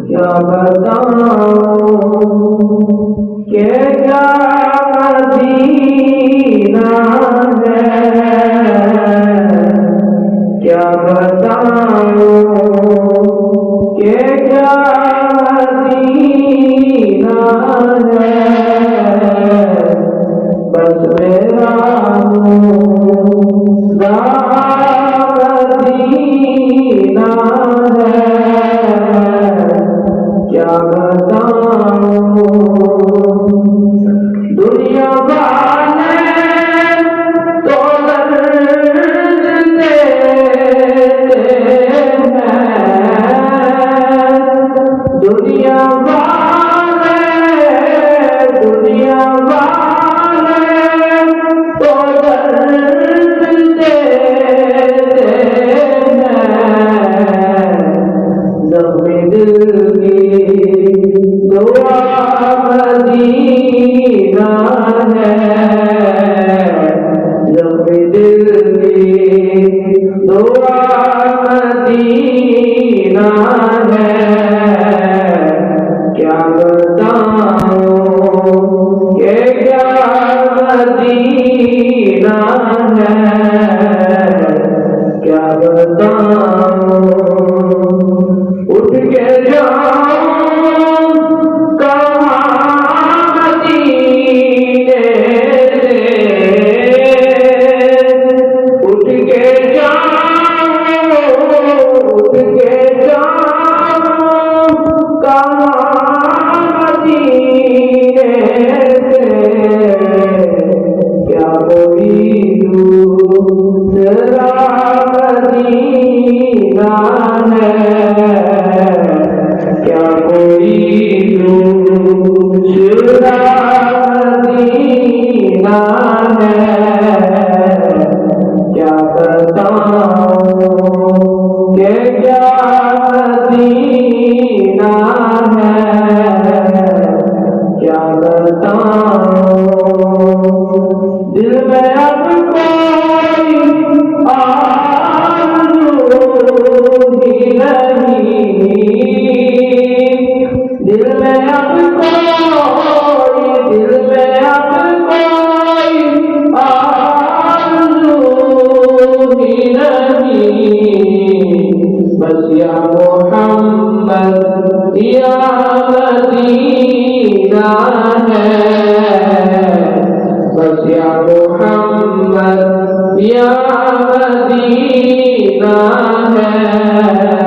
क्या बताऊं के क्या मदीना है, क्या बताऊं के क्या मदीना है, बस मेरा मदीना है, क्या बताऊं दुनिया वाले तो दर्द देते हैं, दुनिया वाले तो दर्द देते हैं, ज़ख्म दिल की दुआ मदीना है, ज़ख्म दिल की दुआ मदीना है, क्या बताऊं के क्या मदीना है, क्या बताऊं उठ के जाऊं कहाँ मदीने से, उठ के जाऊं कहाँ मदीने से, क्या कोई दूसरा मदीना है, क्या कोई दूसरा मदीना है, क्या बताऊं के क्या मदीना है, क्या बताऊं दिल में अब कोई आरज़ू ही नहीं, दिल में अब कोई आरज़ू ही नहीं, बस या मोहम्मद या मदीना है, बस या मोहम्मद या मदीना है।